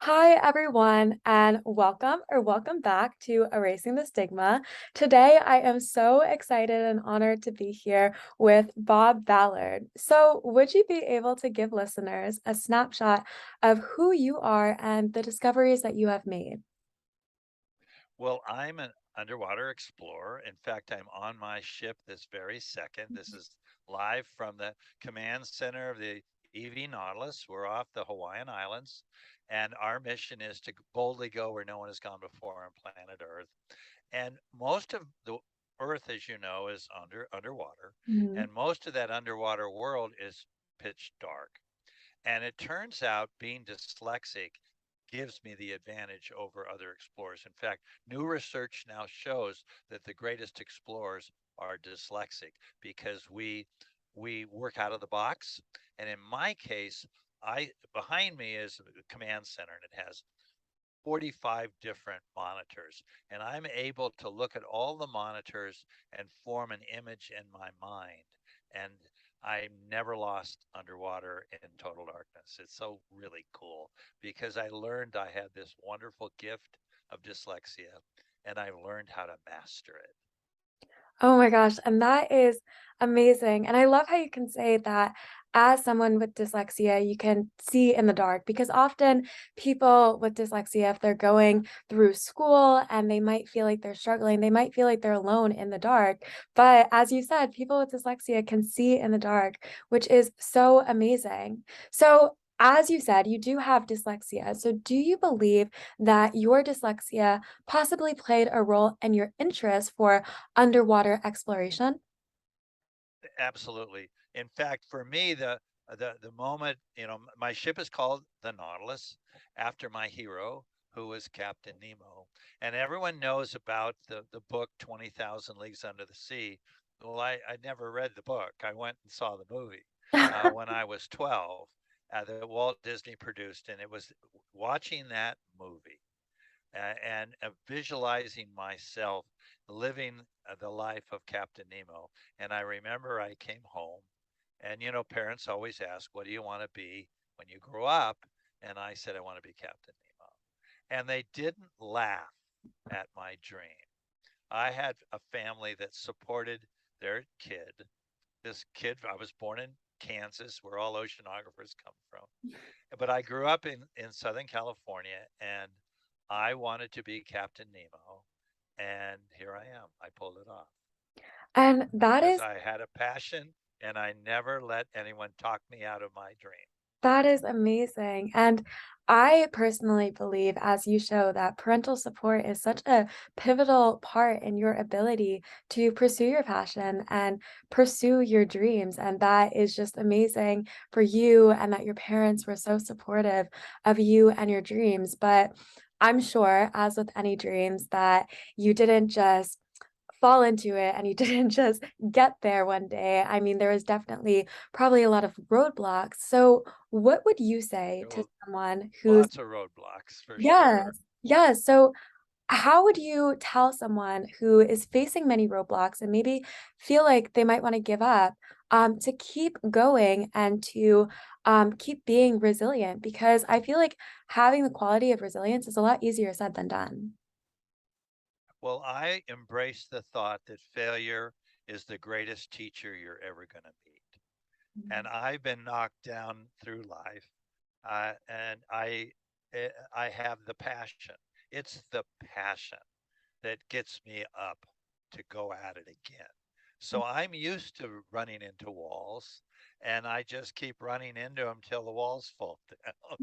Hi, everyone, and welcome back to Erasing the Stigma. Today, I am so excited and honored to be here with Bob Ballard. So, would you be able to give listeners a snapshot of who you are and the discoveries that you have made? Well, I'm an underwater explorer. In fact, I'm on my ship this very second. This is live from the command center of the EV Nautilus. We're off the Hawaiian Islands, and our mission is to boldly go where no one has gone before on planet Earth. And most of the Earth, as you know, is underwater, Mhm. and most of that underwater world is pitch dark. And it turns out being dyslexic gives me the advantage over other explorers. In fact, new research now shows that the greatest explorers are dyslexic because we work out of the box. And in my case, I behind me is a command center and it has 45 different monitors, and I'm able to look at all the monitors and form an image in my mind. And I'm never lost underwater in total darkness. It's so really cool because I learned I had this wonderful gift of dyslexia and I learned how to master it. Oh my gosh, and that is amazing. And I love how you can say that as someone with dyslexia, you can see in the dark because often people with dyslexia, if they're going through school and they might feel like they're struggling, they might feel like they're alone in the dark. But as you said, people with dyslexia can see in the dark, which is so amazing. So, as you said, you do have dyslexia. So, do you believe that your dyslexia possibly played a role in your interest for underwater exploration? Absolutely. In fact, for me, the moment, my ship is called the Nautilus after my hero, who was Captain Nemo, and everyone knows about the book 20,000 Leagues Under the Sea. Well, I never read the book. I went and saw the movie when I was 12 that Walt Disney produced, and it was watching that movie and visualizing myself living the life of Captain Nemo. And I remember I came home, and parents always ask, "What do you want to be when you grow up?" And I said, "I want to be Captain Nemo." And they didn't laugh at my dream. I had a family that supported their kid. This kid, I was born in Kansas, where all oceanographers come from. But I grew up in Southern California, and I wanted to be Captain Nemo, and here I am. I pulled it off And that because is I had a passion, and I never let anyone talk me out of my dream. that is amazing. And I personally believe, as you show, that parental support is such a pivotal part in your ability to pursue your passion and pursue your dreams. And that is just amazing for you, and that your parents were so supportive of you and your dreams. But I'm sure, as with any dreams, that you didn't just fall into it and you didn't just get there one day. I mean, there was definitely probably a lot of roadblocks. So, what would you say There to were someone who's lots of roadblocks for sure. yes, yes. So, how would you tell someone who is facing many roadblocks and maybe feel like they might want to give up, to keep going and to keep being resilient? Because I feel like having the quality of resilience is a lot easier said than done. Well, I embrace the thought that failure is the greatest teacher you're ever going to meet. And I've been knocked down through life, and I have the passion. It's the passion that gets me up to go at it again. So I'm used to running into walls, and I just keep running into them till the walls fall down.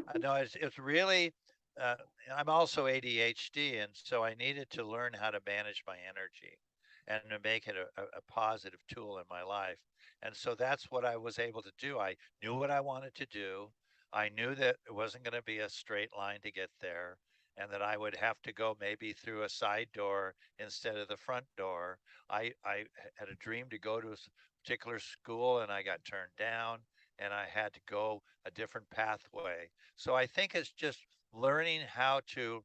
I know it's really. Uh, I'm also ADHD, and so I needed to learn how to manage my energy and to make it a positive tool in my life. And so that's what I was able to do. I knew what I wanted to do. I knew that it wasn't going to be a straight line to get there and that I would have to go maybe through a side door instead of the front door. I had a dream to go to a particular school and I got turned down and I had to go a different pathway. So I think it's just learning how to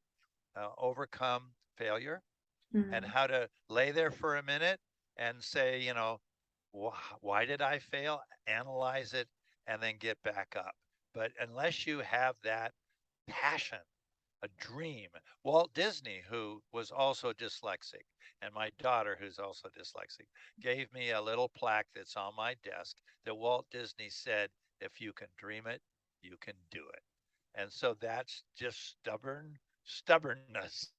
overcome failure and Mhm. how to lay there for a minute and say, why did I fail? Analyze it and then get back up. But unless you have that passion, a dream. Walt Disney, who was also dyslexic, and my daughter, who's also dyslexic, gave me a little plaque that's on my desk that Walt Disney said, if you can dream it, you can do it. And so that's just stubbornness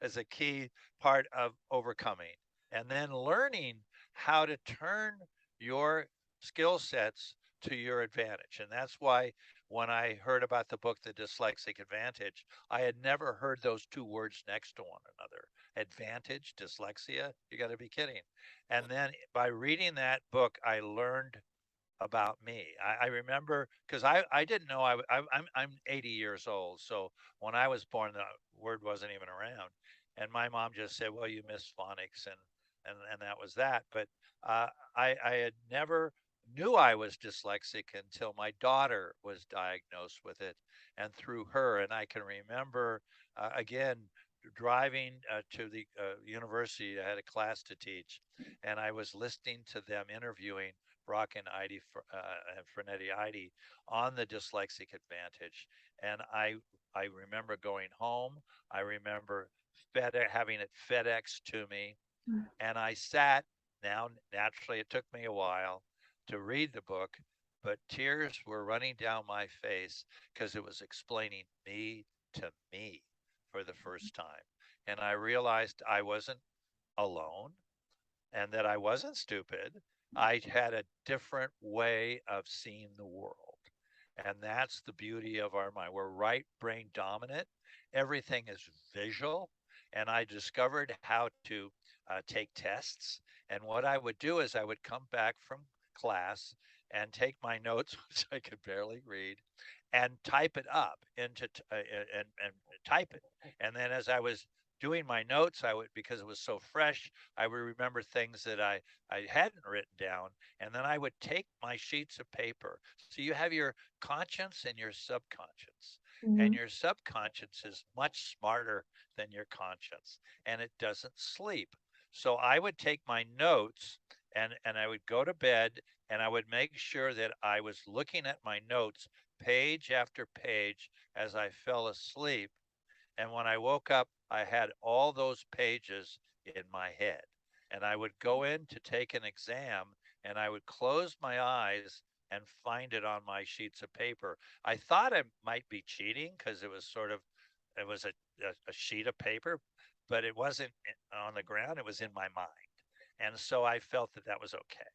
as a key part of overcoming. And then learning how to turn your skill sets to your advantage. And that's why when I heard about the book, The Dyslexic Advantage, I had never heard those two words next to one another. Advantage, dyslexia, you got to be kidding. And then by reading that book, I learned about me. I remember because I didn't know I'm 80 years old. So when I was born, the word wasn't even around. And my mom just said, well, you missed phonics and that was that. But I had never knew I was dyslexic until my daughter was diagnosed with it and through her. And I can remember again driving to the university. I had a class to teach and I was listening to them interviewing Brock and Heidi and Frenetti Heidi on the dyslexic advantage. And I remember going home. I remember having it FedEx to me. And I sat. Now, naturally, it took me a while to read the book, but tears were running down my face because it was explaining me to me for the first time. And I realized I wasn't alone and that I wasn't stupid. I had a different way of seeing the world. And that's the beauty of our mind. We're right brain dominant. Everything is visual. And I discovered how to take tests. And what I would do is I would come back from class and take my notes, which I could barely read, and type it up into and type it. And then as I was doing my notes, I would, because it was so fresh, I would remember things that I hadn't written down, and then I would take my sheets of paper. So you have your conscience and your subconscious, and Mhm. your subconscious is much smarter than your conscience, and it doesn't sleep. So I would take my notes and I would go to bed and I would make sure that I was looking at my notes page after page as I fell asleep. And when I woke up, I had all those pages in my head. And I would go in to take an exam and I would close my eyes and find it on my sheets of paper. I thought I might be cheating because it was sort of, it was a sheet of paper, but it wasn't on the ground, it was in my mind. And so I felt that that was okay.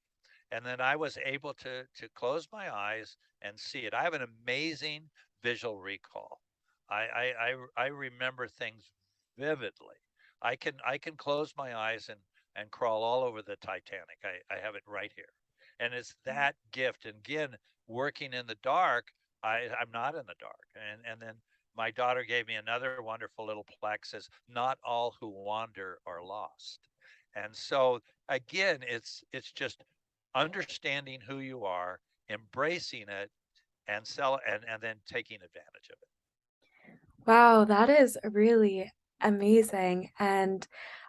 And then I was able to close my eyes and see it. I have an amazing visual recall. I remember things vividly. I can close my eyes and crawl all over the Titanic. I have it right here, and it's that gift. And again, working in the dark, I'm not in the dark. And then my daughter gave me another wonderful little plaque says, "Not all who wander are lost." And so again, it's just understanding who you are, embracing it, and and then taking advantage of it. Wow, that is really amazing. And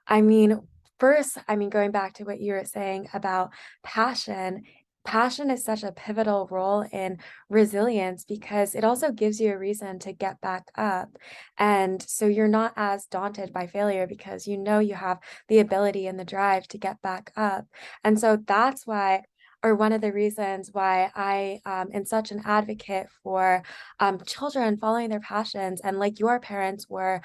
I mean, first, I mean, going back to what you were saying about passion, passion is such a pivotal role in resilience because it also gives you a reason to get back up. And so you're not as daunted by failure because you know you have the ability and the drive to get back up. And so that's why. Or one of the reasons why I am such an advocate for children following their passions and like your parents were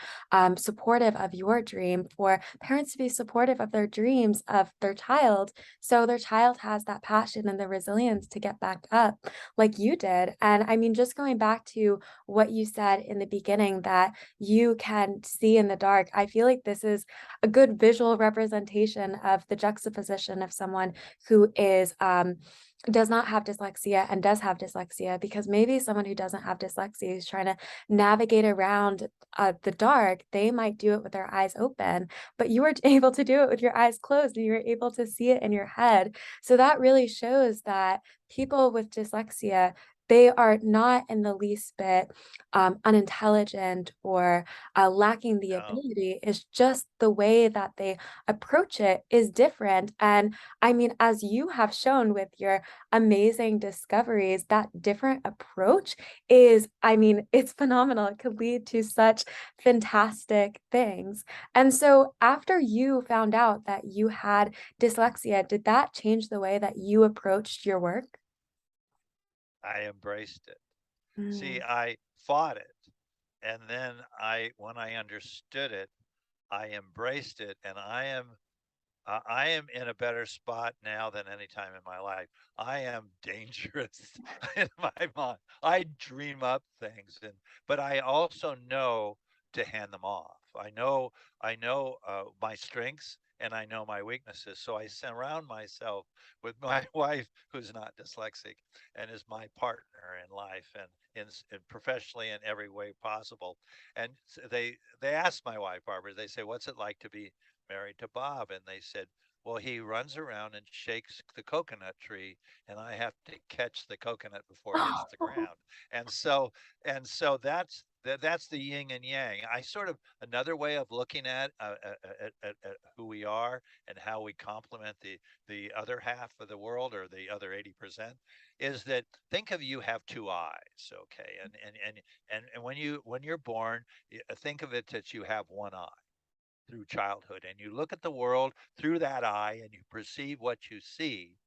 supportive of your dream, for parents to be supportive of their dreams of their child, so their child has that passion and the resilience to get back up like you did. And I mean, just going back to what you said in the beginning, that you can see in the dark, I feel like this is a good visual representation of the juxtaposition of someone who is does not have dyslexia and does have dyslexia, because maybe someone who doesn't have dyslexia is trying to navigate around the dark. They might do it with their eyes open, but you were able to do it with your eyes closed and you were able to see it in your head. So that really shows that people with dyslexia, they are not in the least bit unintelligent or lacking the No, ability. It's just the way that they approach it is different. And I mean, as you have shown with your amazing discoveries, that different approach is, I mean, it's phenomenal. It could lead to such fantastic things. And so, after you found out that you had dyslexia, did that change the way that you approached your work? I embraced it. See, Mm. I fought it. And then when I understood it, I embraced it, and I am in a better spot now than any time in my life. I am dangerous in my mind. I dream up things, but I also know to hand them off. I know my strengths and I know my weaknesses. So I surround myself with my wife, who's not dyslexic, and is my partner in life and in professionally in every way possible. And they asked my wife, Barbara. They say, "What's it like to be married to Bob?" And they said, "Well, he runs around and shakes the coconut tree, and I have to catch the coconut before it hits the ground." And so, that's the yin and yang. I sort of another way of looking at who we are and how we complement the other half of the world, or the other 80%, is that think of, you have two eyes, okay, and when you're born, think of it that you have one eye through childhood, and you look at the world through that eye and you perceive what you see,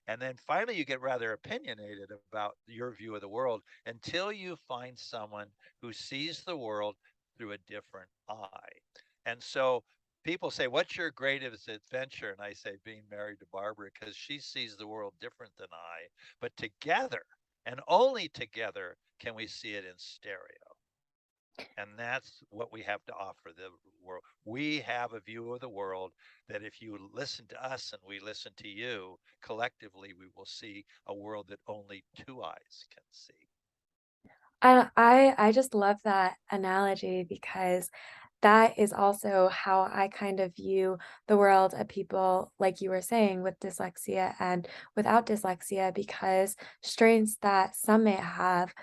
and then finally you get rather opinionated about your view of the world until you find someone who sees the world through a different eye. And so people say, "What's your greatest adventure?" And I say, being married to Barbara, because she sees the world different than I, but together, and only together, can we see it in stereo. And that's what we have to offer the world. We have a view of the world that, if you listen to us and we listen to you, collectively, we will see a world that only two eyes can see. I just love that analogy because that is also how I kind of view the world of people, like you were saying, with dyslexia and without dyslexia, because strengths that some may have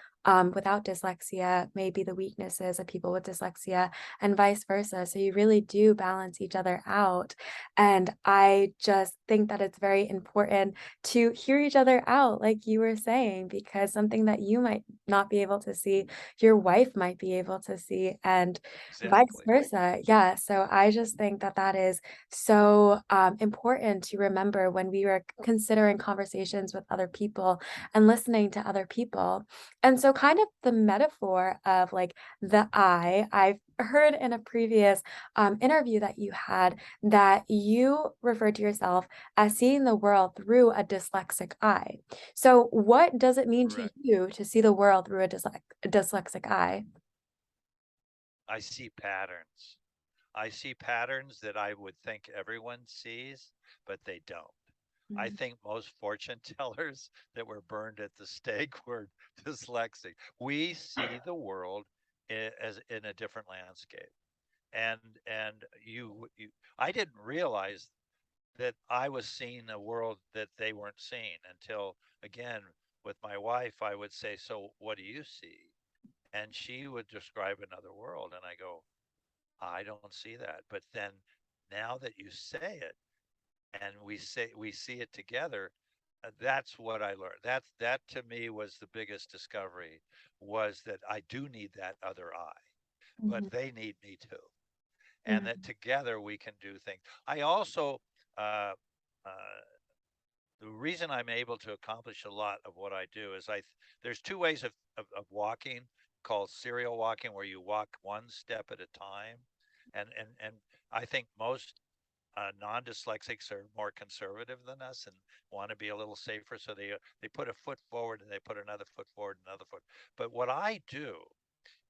without dyslexia may be the weaknesses of people with dyslexia, and vice versa. So you really do balance each other out. And I just think that it's very important to hear each other out, like you were saying, because something that you might not be able to see, your wife might be able to see, and vice Exactly. versa. Yeah. So I just think that that is so important to remember when we are considering conversations with other people and listening to other people. And so, kind of the metaphor of like the eye, I've heard in a previous interview that you had that you referred to yourself as seeing the world through a dyslexic eye. So, what does it mean to Correct. you to see the world through a dyslexic eye? I see patterns. I see patterns that I would think everyone sees, but they don't. I Mm. think most fortune tellers that were burned at the stake were dyslexic. We see the world as in a different landscape. And I didn't realize that I was seeing a world that they weren't seeing until, again, with my wife, I would say, "So what do you see?" And she would describe another world, and I go, "I don't see that." But then, now that you say it, and we see it together, that's what I learned. That to me was the biggest discovery, was that I do need that other eye, but Mhm, they need me too, and that mhm, together we can do things. I also uh, uh, the reason I'm able to accomplish a lot of what I do is there's two ways of walking, called serial walking, where you walk one step at a time, and I think most non-dyslexics are more conservative than us and want to be a little safer, so they put a foot forward and they put another foot forward, another foot. But what I do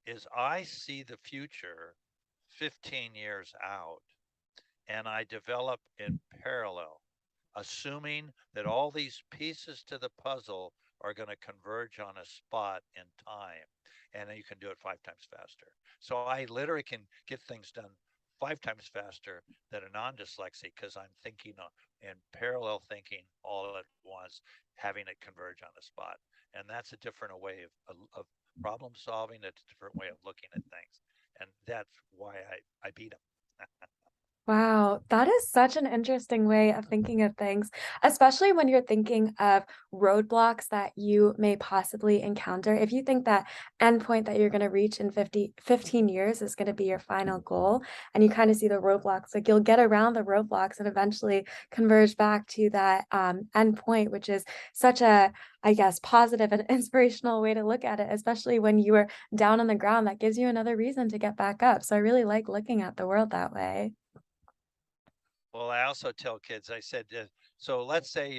is I see the future 15 years out, and I develop in parallel, assuming that all these pieces to the puzzle are going to converge on a spot in time, and you can do it 5 times faster. So I literally can get things done 5 times faster than a non-dyslexic because I'm thinking in parallel thinking all at once, having it converge on the spot. And that's a different way of problem solving. It's a different way of looking at things. And that's why I beat them. Wow, that is such an interesting way of thinking of things, especially when you're thinking of roadblocks that you may possibly encounter. If you think that endpoint that you're going to reach in 15 years is going to be your final goal, and you kind of see the roadblocks, like you'll get around the roadblocks and eventually converge back to that endpoint, which is such a, I guess, positive and inspirational way to look at it, especially when you are down on the ground. That gives you another reason to get back up. So I really like looking at the world that way. Well, I also tell kids, I said, so let's say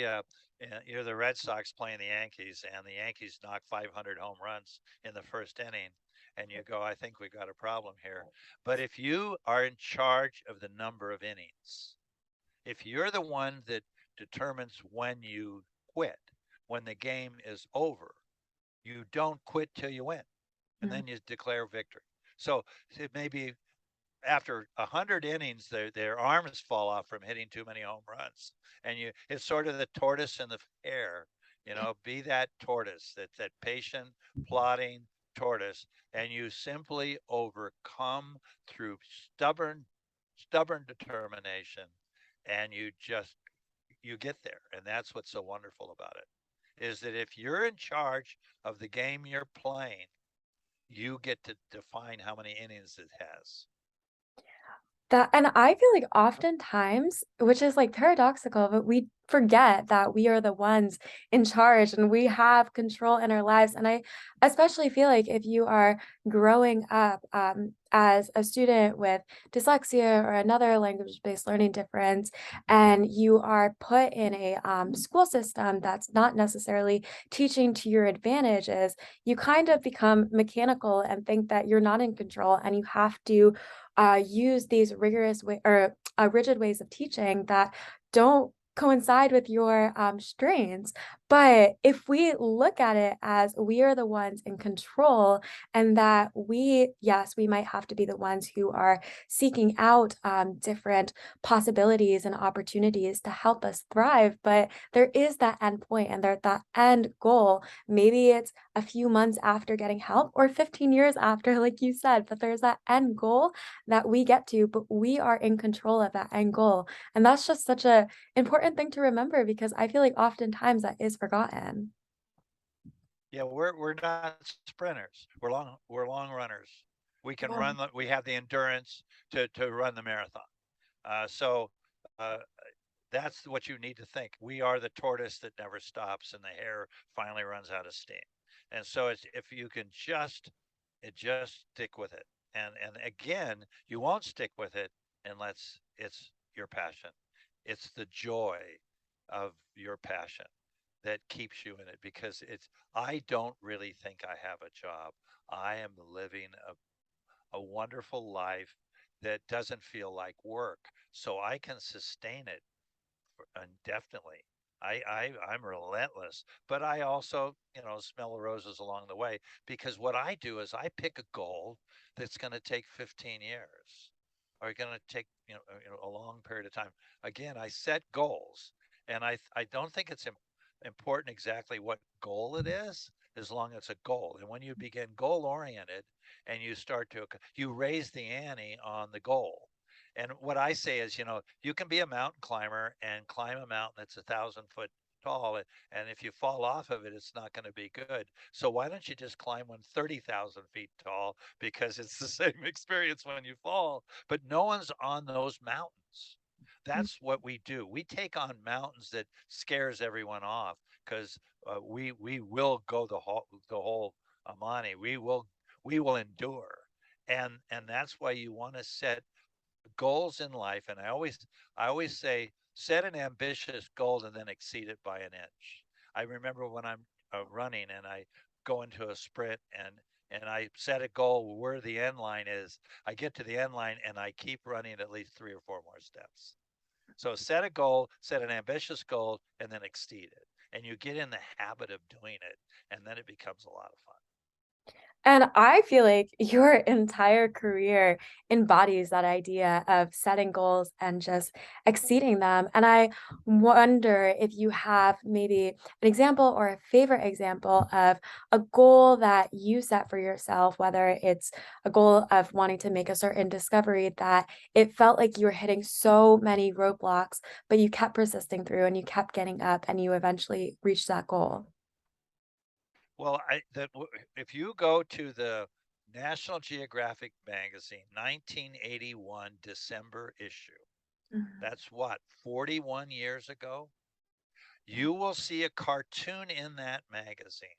you're the Red Sox playing the Yankees, and the Yankees knock 500 home runs in the first inning, and you go, I think we got a problem here. But if you are in charge of the number of innings, if you're the one that determines when you quit, when the game is over, you don't quit till you win, and Mhm. then you declare victory. So it may be after 100 innings, their arms fall off from hitting too many home runs. And it's sort of the tortoise and the hare. Be that tortoise, that patient, plodding tortoise, and you simply overcome through stubborn determination, and you get there. And that's what's so wonderful about it, is that if you're in charge of the game you're playing, you get to define how many innings it has. That and I feel like oftentimes, which is like paradoxical, but we forget that we are the ones in charge and we have control in our lives. And I especially feel like if you are growing up as a student with dyslexia or another language-based learning difference, and you are put in a school system that's not necessarily teaching to your advantages, you kind of become mechanical and think that you're not in control and you have to use these rigid ways of teaching that don't coincide with your strains. But if we look at it as we are the ones in control, and that yes, we might have to be the ones who are seeking out different possibilities and opportunities to help us thrive, but there is that end point and that end goal. Maybe it's a few months after getting help or 15 years after, like you said, but there's that end goal that we get to, but we are in control of that end goal. And that's just such a important thing to remember because I feel like oftentimes that is forgotten. Yeah, we're not sprinters. We're long runners. We can Yeah. run. We have the endurance to run the marathon. So uh, that's what you need to think. We are the tortoise that never stops, and the hare finally runs out of steam. And so it's, if you can just stick with it, and again, you won't stick with it unless it's your passion. It's the joy of your passion that keeps you in it, because I don't really think I have a job. I am living a wonderful life that doesn't feel like work, so I can sustain it indefinitely. I'm relentless, but I also, smell the roses along the way, because what I do is I pick a goal that's going to take 15 years, or going to take, a long period of time. Again, I set goals, and I don't think it's important exactly what goal it is, as long as it's a goal. And when you begin goal oriented, and you raise the ante on the goal. And what I say is, you can be a mountain climber and climb a mountain that's 1,000 foot tall, and if you fall off of it, it's not going to be good. So why don't you just climb one 30,000 feet tall, because it's the same experience when you fall, but no one's on those mountains. That's what we do. We take on mountains that scares everyone off, because we will go the whole Amani. We will endure, and that's why you want to set goals in life. And I always say, set an ambitious goal and then exceed it by an inch. I remember when I'm running and I go into a sprint, and I set a goal where the end line is. I get to the end line and I keep running at least 3 or 4 more steps. So set a goal, set an ambitious goal, and then exceed it. And you get in the habit of doing it, and then it becomes a lot of fun. And I feel like your entire career embodies that idea of setting goals and just exceeding them. And I wonder if you have maybe an example or a favorite example of a goal that you set for yourself, whether it's a goal of wanting to make a certain discovery that it felt like you were hitting so many roadblocks, but you kept persisting through and you kept getting up and you eventually reached that goal. Well, if you go to the National Geographic magazine 1981 December issue, Mhm. that's what, 41 years ago? You will see a cartoon in that magazine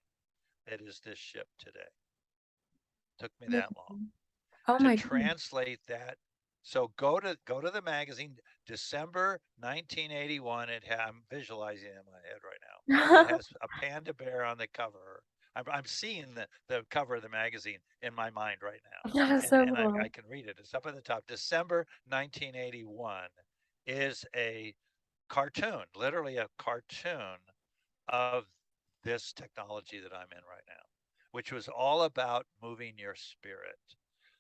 that is this ship today. Took me that long Amazing. Oh to my goodness. translate that. So go to the magazine, December 1981. I'm visualizing it in my head right now. It has a panda bear on the cover. I'm seeing the cover of the magazine in my mind right now, That is and so I cool. can read it. It's up at the top. December 1981 is a cartoon, literally a cartoon of this technology that I'm in right now, which was all about moving your spirit.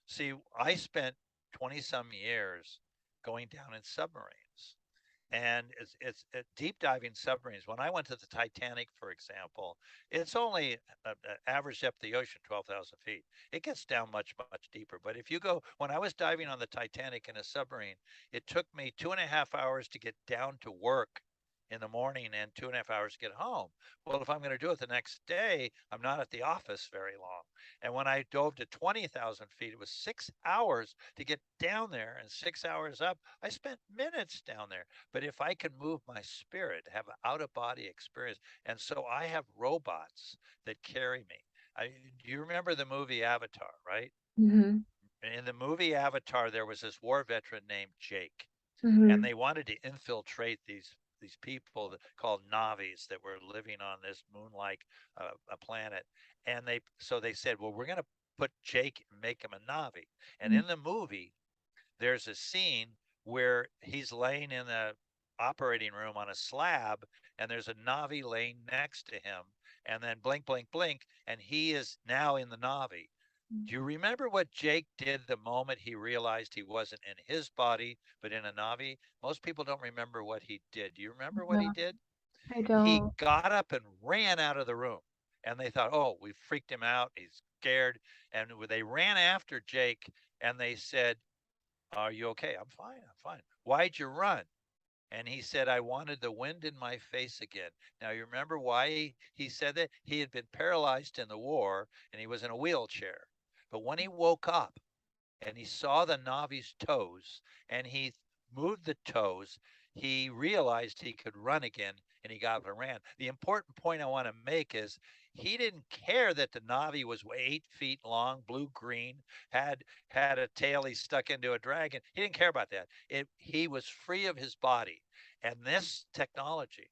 See, I spent 20 some years going down in submarines, and deep diving submarines. When I went to the Titanic, for example, it's only average depth of the ocean, 12,000 feet. It gets down much deeper. But if you go, when I was diving on the Titanic in a submarine, it took me 2.5 hours to get down to work in the morning and 2.5 hours to get home. Well, if I'm going to do it the next day, I'm not at the office very long. And when I dove to 20,000 feet, it was 6 hours to get down there and 6 hours up. I spent minutes down there. But if I can move my spirit, have an out of body experience, and so I have robots that carry me. I, do you remember the movie Avatar, right? Mhm. In the movie Avatar, there was this war veteran named Jake, and Mhm. they wanted to infiltrate these people called Navis that were living on this moon-like a planet, and they said, well, we're going to put Jake and make him a Navi. And Mhm. in the movie, there's a scene where he's laying in the operating room on a slab, and there's a Navi laying next to him, and then blink, blink, blink, and he is now in the Navi. Do you remember what Jake did the moment he realized he wasn't in his body, but in a Navi? Most people don't remember what he did. Do you remember what he No, did? I He don't. got up and ran out of the room. And they thought, oh, we freaked him out. He's scared. And they ran after Jake and they said, are you okay? I'm fine. I'm fine. Why'd you run? And he said, I wanted the wind in my face again. Now, you remember why he said that? He had been paralyzed in the war and he was in a wheelchair. But when he woke up, and he saw the Navi's toes and he moved the toes, he realized he could run again and he got up and ran. The important point I want to make is he didn't care that the Navi was 8 feet long, blue green, had a tail he stuck into a dragon. He didn't care about that. He was free of his body. And this technology,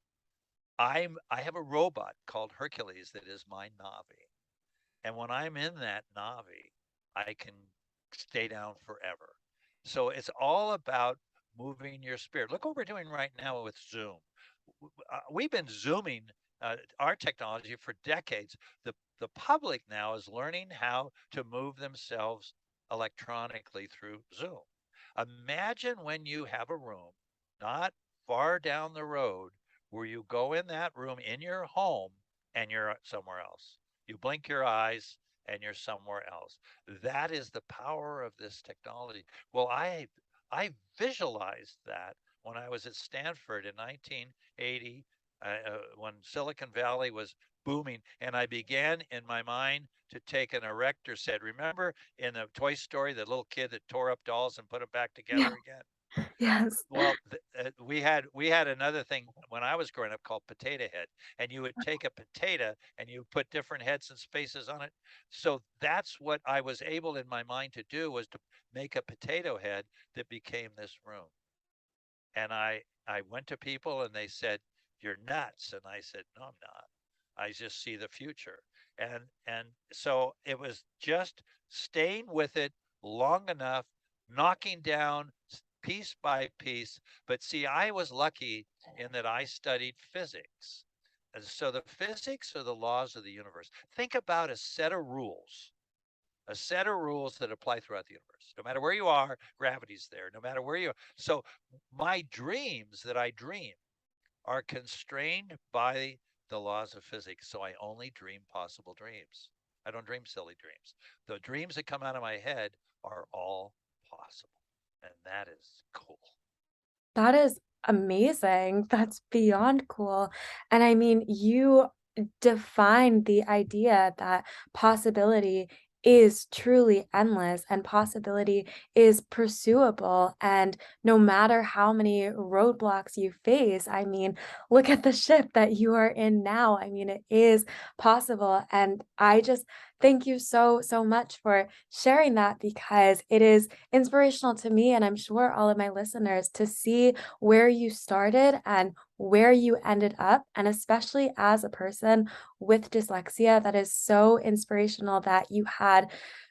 I have a robot called Hercules that is my Navi. And when I'm in that Navi, I can stay down forever. So it's all about moving your spirit. Look what we're doing right now with Zoom. We've been Zooming our technology for decades. The public now is learning how to move themselves electronically through Zoom. Imagine when you have a room not far down the road where you go in that room in your home and you're somewhere else. You blink your eyes and you're somewhere else. That is the power of this technology. Well, I visualized that when I was at Stanford in 1980, when Silicon Valley was booming, and I began in my mind to take an erector set. Remember in the Toy Story, the little kid that tore up dolls and put them back Yeah. together again? Yes. Well, we had another thing when I was growing up called potato head, and you would take a potato and you put different heads and spaces on it. So that's what I was able in my mind to do, was to make a potato head that became this room. And I went to people and they said, "You're nuts." And I said, "No, I'm not. I just see the future." And so it was just staying with it long enough, knocking down piece by piece. But see, I was lucky in that I studied physics. And so the physics are the laws of the universe. Think about a set of rules. a set of rules that apply throughout the universe. No matter where you are, gravity's there. No matter where you are. So my dreams that I dream are constrained by the laws of physics. So I only dream possible dreams. I don't dream silly dreams. The dreams that come out of my head are all possible. And that is cool. That is amazing. That's beyond cool. And I mean, you define the idea that possibility is truly endless and possibility is pursuable. And no matter how many roadblocks you face, I mean, look at the ship that you are in now. I mean, it is possible. And I just thank you so, so much for sharing that because it is inspirational to me, and I'm sure all of my listeners, to see where you started and where you ended up. And especially as a person with dyslexia, that is so inspirational that you had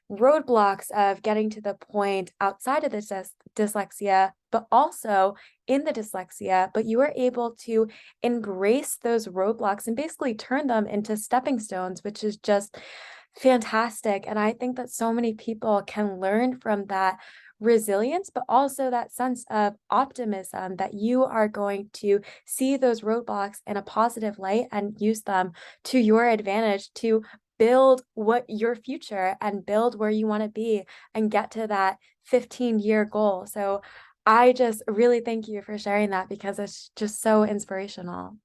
roadblocks of getting to the point outside of the dyslexia, but also in the dyslexia, but you were able to embrace those roadblocks and basically turn them into stepping stones, which is just fantastic. And I think that so many people can learn from that resilience, but also that sense of optimism that you are going to see those roadblocks in a positive light and use them to your advantage to build what your future and build where you want to be and get to that 15-year goal. So I just really thank you for sharing that because it's just so inspirational.